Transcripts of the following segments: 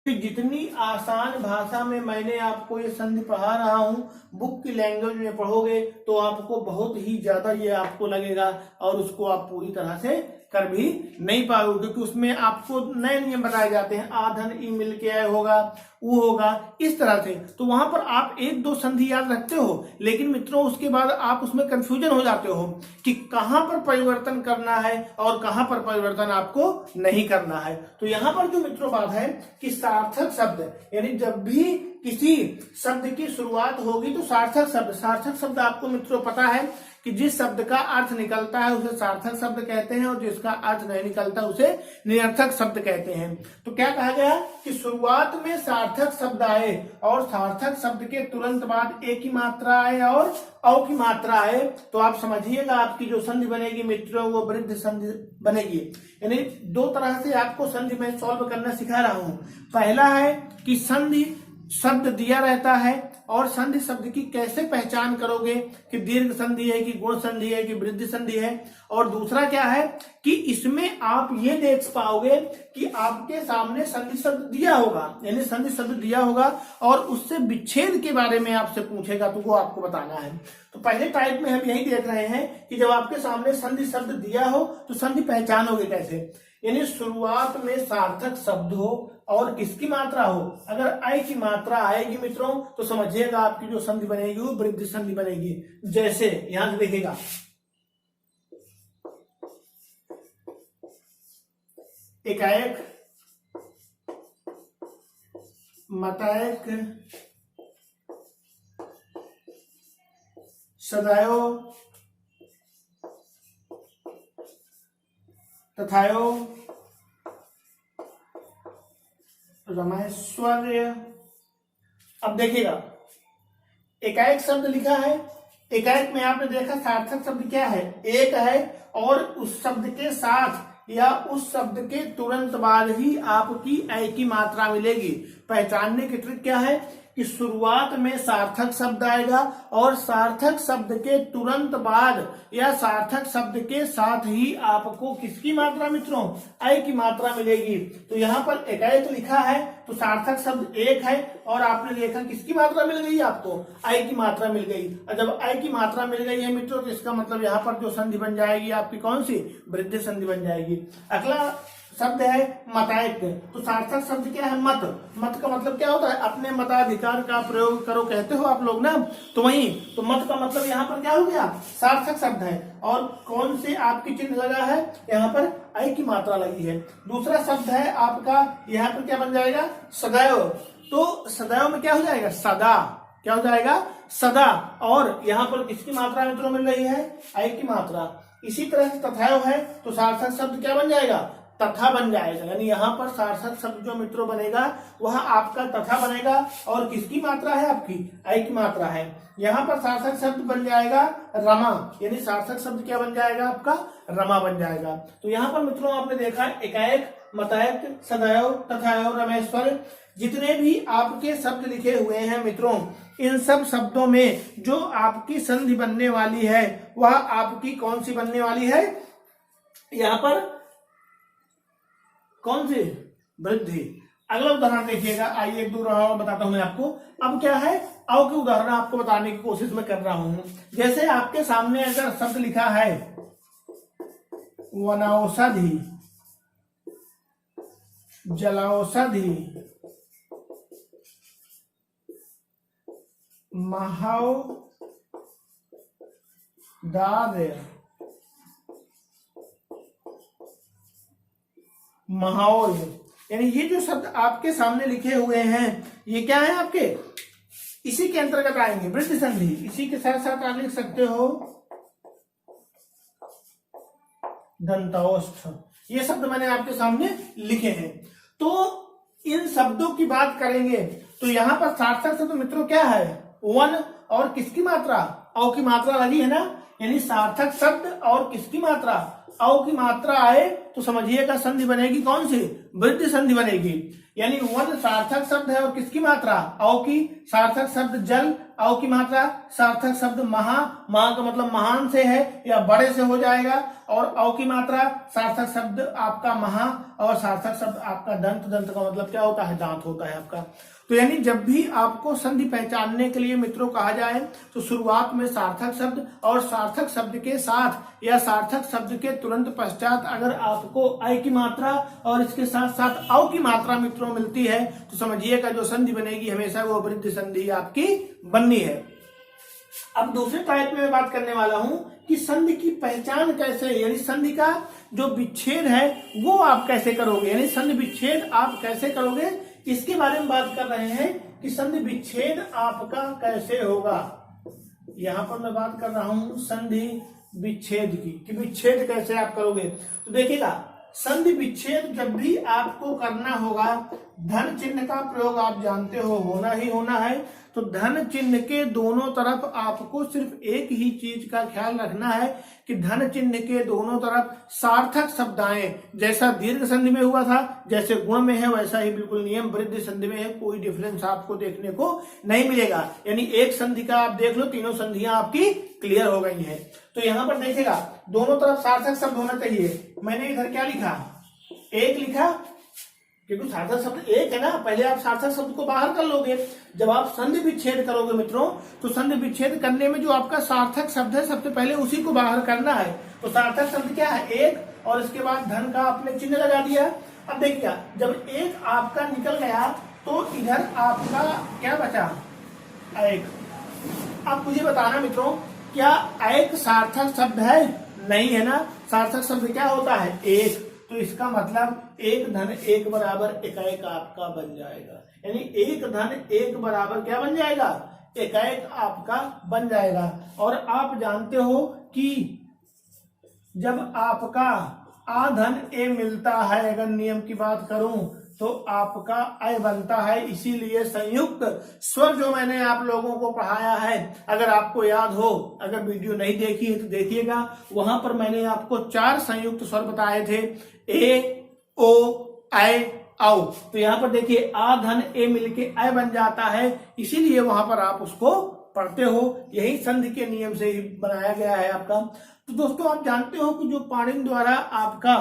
कि जितनी आसान भाषा में मैंने आपको ये संधि पढ़ा रहा हूँ, बुक की लैंग्वेज में पढ़ोगे तो आपको बहुत ही ज्यादा ये आपको लगेगा और उसको आप पूरी तरह से कर भी नहीं पाओगे, क्योंकि उसमें आपको नए नियम बताए जाते हैं। आ धन ई मिल के आए होगा, वो होगा, इस तरह से। तो वहां पर आप एक दो संधि याद रखते हो, लेकिन मित्रों उसके बाद आप उसमें कंफ्यूजन हो जाते हो कि कहां पर परिवर्तन करना है और कहां पर परिवर्तन आपको नहीं करना है। तो यहां पर जो मित्रों बात है कि सार्थक शब्द, यानी जब भी किसी शब्द की शुरुआत होगी तो सार्थक शब्द आपको मित्रों पता है कि जिस शब्द का अर्थ निकलता है उसे सार्थक शब्द कहते हैं और जिसका अर्थ नहीं निकलता उसे निरर्थक शब्द कहते हैं। तो क्या कहा गया कि शुरुआत में सार्थक शब्द आए और सार्थक शब्द के तुरंत बाद एक की मात्रा आए और औ की मात्रा आए, तो आप समझिएगा आपकी जो संधि बनेगी मित्रों वो वृद्धि संधि बनेगी। यानी दो तरह से आपको संधि में सॉल्व करना सिखा रहा हूं। पहला है कि संधि शब्द दिया रहता है और संधि शब्द की कैसे पहचान करोगे कि दीर्घ संधि है कि गुण संधि है कि वृद्धि संधि है। और दूसरा क्या है कि इसमें आप ये देख पाओगे कि आपके सामने संधि शब्द दिया होगा, यानी संधि शब्द दिया होगा और उससे विच्छेद के बारे में आपसे पूछेगा तो वो आपको बताना है। तो पहले टाइप में हम यही देख रहे हैं कि जब आपके सामने संधि शब्द दिया हो तो संधि पहचानोगे कैसे, यानी शुरुआत में सार्थक शब्द हो और किसकी मात्रा हो। अगर आई की मात्रा आएगी मित्रों तो समझिएगा आपकी जो संधि बनेगी वो वृद्धि संधि बनेगी। जैसे यहां से देखिएगा, एकाएक, मताएक, सदायो, तथायो, रमैश्वर्य। अब देखिएगा एकाएक शब्द लिखा है, एकाएक में आपने देखा सार्थक शब्द क्या है, एक है और उस शब्द के साथ या उस शब्द के तुरंत बाद ही आपकी ऐ की मात्रा मिलेगी। पहचानने की ट्रिक क्या है कि शुरुआत में सार्थक शब्द आएगा और सार्थक शब्द के तुरंत बाद या सार्थक शब्द के साथ ही आपको किसकी मात्रा मित्रों, ऐ की मात्रा मिलेगी। तो यहाँ पर एकाएक लिखा है तो सार्थक शब्द एक है और आपने देखा किसकी मात्रा मिल गई, आपको ऐ की मात्रा मिल गई। और जब ऐ की मात्रा मिल गई है मित्रों तो इसका मतलब यहाँ पर जो संधि बन जाएगी आपकी कौन सी, वृद्धि संधि बन जाएगी। अगला शब्द है मतायक। तो सार्थक शब्द क्या है, मत। मत का मतलब क्या होता है, अपने मताधिकार का प्रयोग करो कहते हो आप लोग ना, तो वही तो मत का मतलब यहाँ पर क्या हो गया, सार्थक शब्द है। और कौन से आपकी चिन्ह लगा है, यहाँ पर ऐ की मात्रा लगी है। दूसरा शब्द है आपका यहाँ पर क्या बन जाएगा, सदैव। तो सदैव में क्या हो जाएगा, सदा, क्या हो जाएगा, सदा। और यहाँ पर किसकी मात्रा मित्रों मिल रही है, ऐ की मात्रा। इसी तरह से तथायो है तो सार्थक शब्द क्या बन जाएगा, तथा बन जाएगा। यानी यहाँ पर सार्थक शब्द जो मित्रों बनेगा वह आपका तथा बनेगा और किसकी मात्रा है, आपकी ऐ की मात्रा है। यहाँ पर सार्थक शब्द बन जाएगा रमा, यानी सार्थक शब्द क्या बन जाएगा आपका, रमा बन जाएगा। तो यहाँ पर मित्रों आपने देखा एकाएक, मतायक, सदैव, तथायो, रमेश्वर, जितने भी आपके शब्द लिखे हुए हैं मित्रों, इन सब शब्दों में जो आपकी संधि बनने वाली है वह आपकी कौन सी बनने वाली है, यहाँ पर कौन सी, वृद्धि। अगला उदाहरण देखिएगा, आइए एक दो उदाहरण बताता हूं मैं आपको। अब क्या है, अव के उदाहरण आपको बताने की कोशिश मैं कर रहा हूं। जैसे आपके सामने अगर शब्द लिखा है वनौषधि, जलौषधि, महोदार्य, महाओज, यानी ये जो शब्द आपके सामने लिखे हुए हैं ये क्या है आपके, इसी के अंतर्गत आएंगे, वृद्धि संधि। इसी के साथ साथ आप लिख सकते हो दंतौष्ठ। ये शब्द मैंने आपके सामने लिखे हैं। तो इन शब्दों की बात करेंगे तो यहां पर सार्थक शब्द मित्रों क्या है, वन और किसकी मात्रा, औ की मात्रा लगी है ना, यानी सार्थक शब्द और किसकी मात्रा, औ की मात्रा आए तो समझिएगा संधि बनेगी कौन सी, वृद्धि संधि बनेगी। यानी वन सार्थक शब्द है, और किसकी मात्रा, औ की, सार्थक शब्द जल, औ की मात्रा, सार्थक शब्द महा, महा का मतलब महान से है या बड़े से हो जाएगा, और औ की मात्रा, सार्थक शब्द आपका महा, और सार्थक शब्द आपका दंत, दंत का मतलब क्या होता है, दांत होता है आपका। तो यानी जब भी आपको संधि पहचानने के लिए मित्रों कहा जाए तो शुरुआत में सार्थक शब्द और सार्थक शब्द के साथ या सार्थक शब्द के तुरंत पश्चात अगर आपको अ की मात्रा और इसके साथ साथ औ की मात्रा मित्रों मिलती है तो समझिएगा जो संधि बनेगी हमेशा वो वृद्धि संधि आपकी बननी है। अब दूसरे टाइप में मैं बात करने वाला हूं कि संधि की पहचान कैसे, यानी संधि का जो विच्छेद है वो आप कैसे करोगे, यानी संधि विच्छेद आप कैसे करोगे, इसके बारे में बात कर रहे हैं कि संधि विच्छेद आपका कैसे होगा। यहां पर मैं बात कर रहा हूं संधि विच्छेद की कि विच्छेद कैसे आप करोगे। तो देखिएगा संधि विच्छेद जब भी आपको करना होगा, धन चिन्ह का प्रयोग आप जानते हो होना ही होना है। तो धन चिन्ह के दोनों तरफ आपको सिर्फ एक ही चीज का ख्याल रखना है कि धन चिन्ह के दोनों तरफ सार्थक शब्द आए, जैसा दीर्घ संधि में हुआ था, जैसे गुण में है वैसा ही बिल्कुल नियम वृद्धि संधि में है, कोई डिफरेंस आपको देखने को नहीं मिलेगा। यानी एक संधि का आप देख लो, तीनों संधियां आपकी क्लियर हो गई है। तो यहां पर देखिएगा दोनों तरफ सार्थक शब्द होना चाहिए। मैंने इधर क्या लिखा, एक लिखा, क्योंकि सार्थक शब्द एक है ना, पहले आप सार्थक शब्द को बाहर कर लोगे। जब आप संधि विच्छेद करोगे मित्रों तो संधि विच्छेद करने में जो आपका सार्थक शब्द है सबसे पहले उसी को बाहर करना है। तो सार्थक शब्द क्या है, एक, और इसके बाद धन का आपने चिन्ह लगा दिया। अब देखिए जब एक आपका निकल गया तो इधर आपका क्या बचा, एक। अब मुझे बताना मित्रों क्या एक सार्थक शब्द है, नहीं है ना। सार्थक शब्द क्या होता है, एक। तो इसका मतलब एक धन एक बराबर एकाएक आपका बन जाएगा, यानी एक धन एक बराबर क्या बन जाएगा, एकाएक आपका बन जाएगा। और आप जानते हो कि जब आपका आ धन ए मिलता है, अगर नियम की बात करूं तो आपका अय बनता है। इसीलिए संयुक्त स्वर जो मैंने आप लोगों को पढ़ाया है, अगर आपको याद हो, अगर वीडियो नहीं देखी है तो देखिएगा, वहां पर मैंने आपको 4 संयुक्त स्वर बताए थे, ए, ओ, ऐ, औ। तो यहाँ पर देखिए आ धन ए मिलके अय बन जाता है, इसीलिए वहां पर आप उसको पढ़ते हो। यही संधि के नियम से ही बनाया गया है आपका। तो दोस्तों आप जानते हो कि जो पाणिनि द्वारा आपका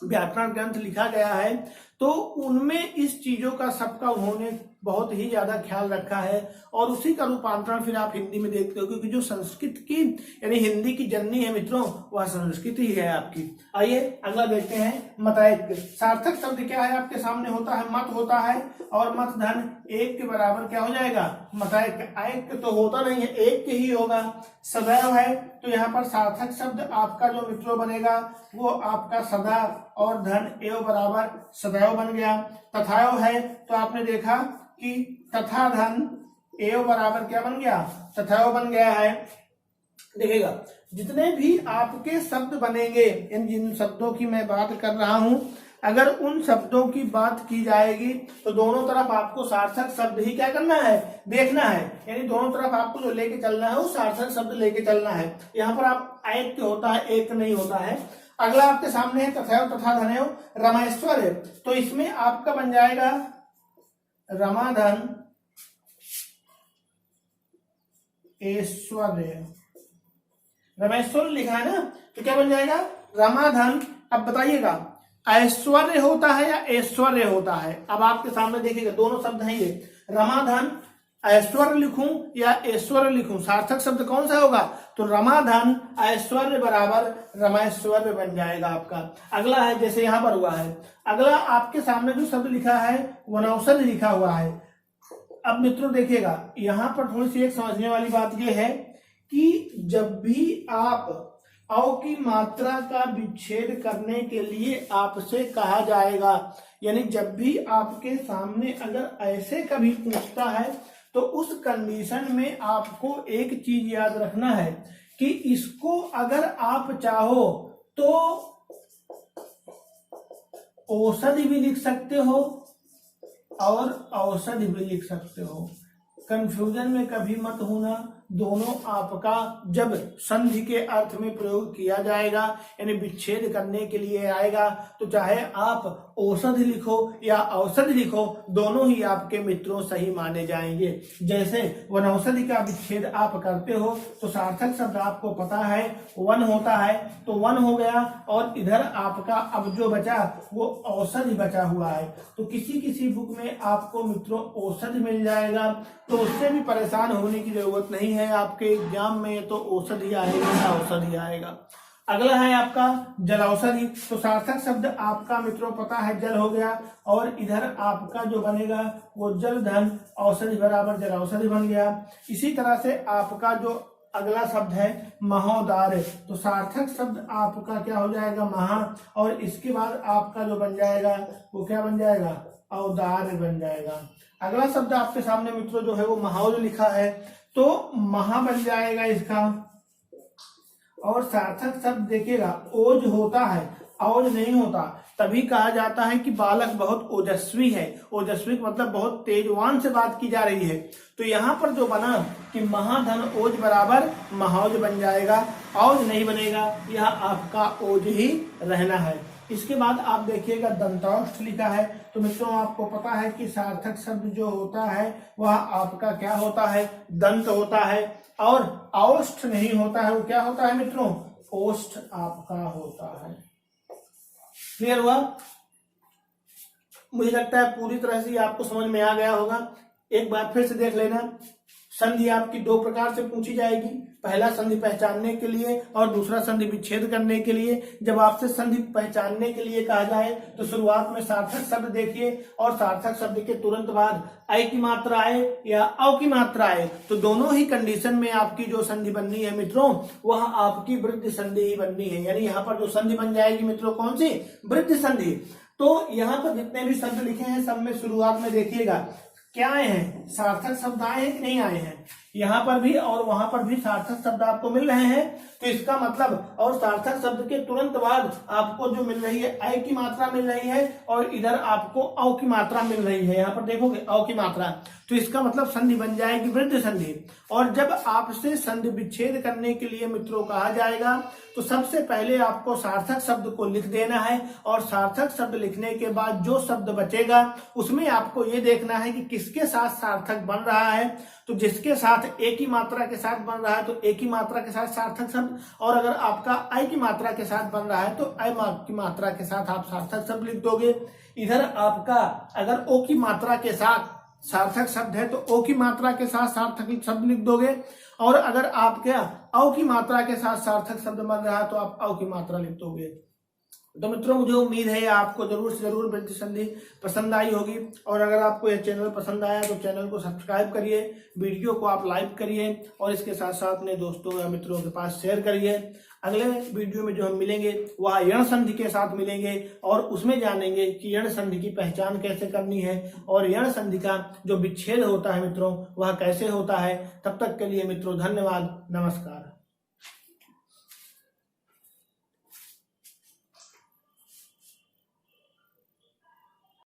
व्याकरण ग्रंथ लिखा गया है तो उनमें इस चीजों का सबका उन्होंने बहुत ही ज्यादा ख्याल रखा है, और उसी का रूपांतरण फिर आप हिंदी में देखते हो, क्योंकि जो संस्कृत की यानी हिंदी की जननी है मित्रों वह संस्कृत ही है आपकी। आइए अगला देखते हैं मतायक। सार्थक शब्द क्या है आपके सामने होता है, मत होता है, और मत धन एक के बराबर क्या हो जाएगा, मतायक। आयक तो होता नहीं है, एक के ही होगा। सदैव है तो यहाँ पर सार्थक शब्द आपका जो मित्रों बनेगा वो आपका सदा और धन एव बराबर सदैव बन गया। तथाएव है तो आपने देखा कि तथा धन एव बराबर क्या बन गया, तथाएव बन गया है। देखिएगा जितने भी आपके शब्द बनेंगे, इन जिन शब्दों की मैं बात कर रहा हूं, अगर उन शब्दों की बात की जाएगी तो दोनों तरफ आपको सार्थक शब्द ही क्या करना है, देखना है। यानी दोनों तरफ आपको जो लेके चलना है वो सार्थक शब्द लेके चलना है। यहाँ पर आप ऐक होता है, एक नहीं होता है। अगला आपके सामने है तथैव तथा धनैव रमेश्वर है, तो इसमें आपका बन जाएगा रमाधन ऐश्वर्य। रमेश्वर लिखा है ना, तो क्या बन जाएगा, रमाधन। अब बताइएगा ऐश्वर्य होता है या ऐश्वर्य होता है। अब आपके सामने देखिएगा दोनों शब्द हैं ये, रमाधन ऐश्वर्य लिखूं या ऐश्वर्य लिखूं, सार्थक शब्द कौन सा होगा, तो रमाधन ऐश्वर्य बराबर रमेश्वर्य बन जाएगा आपका। अगला है जैसे यहां पर हुआ है, अगला आपके सामने जो शब्द लिखा है वनौषधि लिखा हुआ है। अब मित्रों देखिएगा यहां पर थोड़ी सी एक समझने वाली बात यह है कि जब भी आप औ की मात्रा का विच्छेद करने के लिए आपसे कहा जाएगा, यानी जब भी आपके सामने अगर ऐसे कभी पूछता है तो उस कंडीशन में आपको एक चीज याद रखना है कि इसको अगर आप चाहो तो औषधि भी लिख सकते हो और औषधि भी लिख सकते हो। कंफ्यूजन में कभी मत होना, दोनों आपका जब संधि के अर्थ में प्रयोग किया जाएगा यानी विच्छेद करने के लिए आएगा, तो चाहे आप औषधि लिखो या औषधि लिखो, दोनों ही आपके मित्रों सही माने जाएंगे। जैसे वनौषधि का विच्छेद आप करते हो तो सार्थक शब्द आपको पता है वन होता है, तो वन हो गया, और इधर आपका अब जो बचा वो औषधि बचा हुआ है। तो किसी किसी बुक में आपको मित्रों औषधि मिल जाएगा, तो उससे भी परेशान होने की जरूरत नहीं है। आपके एग्जाम में तो औषधि आएगा या औषधि आएगा। अगला है आपका जल औषधि, तो सार्थक शब्द आपका मित्रों पता है जल हो गया, और इधर आपका जो बनेगा वो जल धन औषधि बराबर जल औषधि बन गया। इसी तरह से आपका जो अगला शब्द है महोदार, तो सार्थक शब्द आपका क्या हो जाएगा महा, और इसके बाद आपका जो बन जाएगा वो क्या बन जाएगा औदार बन जाएगा। अगला शब्द आपके सामने मित्रों जो है वो महाओज लिखा है, तो महा बन जाएगा इसका, और सार्थक शब्द देखिएगा ओज होता है, औज नहीं होता। तभी कहा जाता है कि बालक बहुत ओजस्वी है। ओजस्वी मतलब बहुत तेजवान से बात की जा रही है। तो यहाँ पर जो बना कि महाधन ओज बराबर महाओज बन जाएगा, औज नहीं बनेगा, यह आपका ओज ही रहना है। इसके बाद आप देखिएगा दंतौष्ठ लिखा है, तो मित्रों आपको पता है कि सार्थक शब्द जो होता है वह आपका क्या होता है दंत होता है, और औष्ठ नहीं होता है, वो क्या होता है मित्रों ओष्ठ आपका होता है। क्लियर हुआ? मुझे लगता है पूरी तरह से आपको समझ में आ गया होगा। एक बार फिर से देख लेना, संधि आपकी दो प्रकार से पूछी जाएगी, पहला संधि पहचानने के लिए और दूसरा संधि विच्छेद करने के लिए। जब आपसे संधि पहचानने के लिए कहा जाए तो शुरुआत में सार्थक शब्द देखिए, और सार्थक शब्द के तुरंत बाद ऐ की मात्रा आए या औ की मात्रा आए, तो दोनों ही कंडीशन में आपकी जो संधि बननी है मित्रों वह आपकी वृद्धि संधि ही बननी है। यानी यहाँ पर जो संधि बन जाएगी मित्रों कौन सी वृद्धि संधि। तो यहाँ पर जितने भी शब्द लिखे हैं सब में शुरुआत में देखिएगा क्या आए हैं सार्थक शब्द आए हैं कि नहीं आए हैं। यहाँ पर भी और वहां पर भी सार्थक शब्द आपको मिल रहे हैं, तो इसका मतलब और सार्थक शब्द के तुरंत बाद आपको जो मिल रही है ऐ की मात्रा मिल रही है, और इधर आपको औ की मात्रा मिल रही है। यहाँ पर देखोगे औ की मात्रा, तो इसका मतलब संधि बन जाएगी वृद्धि संधि। और जब आपसे संधि विच्छेद करने के लिए मित्रों कहा जाएगा तो सबसे पहले आपको सार्थक शब्द को लिख देना है, और सार्थक शब्द लिखने के बाद जो शब्द बचेगा उसमें आपको ये देखना है कि किसके साथ सार्थक बन रहा है। तो जिसके साथ एक ही मात्रा के साथ बन रहा है तो एक ही मात्रा के साथ सार्थक शब्द, और अगर आपका ऐ की मात्रा के साथ बन रहा है तो ऐ की मात्रा के साथ आप सार्थक शब्द लिख दोगे। इधर आपका अगर ओ की मात्रा के साथ सार्थक शब्द है तो ओ की मात्रा के साथ सार्थक शब्द लिख दोगे, और अगर आप क्या औ की मात्रा के साथ सार्थक शब्द बन रहा है तो आप औ की मात्रा लिख दोगे। तो मित्रों मुझे उम्मीद है आपको जरूर से जरूर वृद्धि संधि पसंद आई होगी, और अगर आपको यह चैनल पसंद आया तो चैनल को सब्सक्राइब करिए, वीडियो को आप लाइक करिए, और इसके साथ साथ अपने दोस्तों या मित्रों के पास शेयर करिए। अगले वीडियो में जो हम मिलेंगे वह यण संधि के साथ मिलेंगे, और उसमें जानेंगे कि यण संधि की पहचान कैसे करनी है, और यण संधि का जो विच्छेद होता है मित्रों वह कैसे होता है। तब तक के लिए मित्रों धन्यवाद, नमस्कार।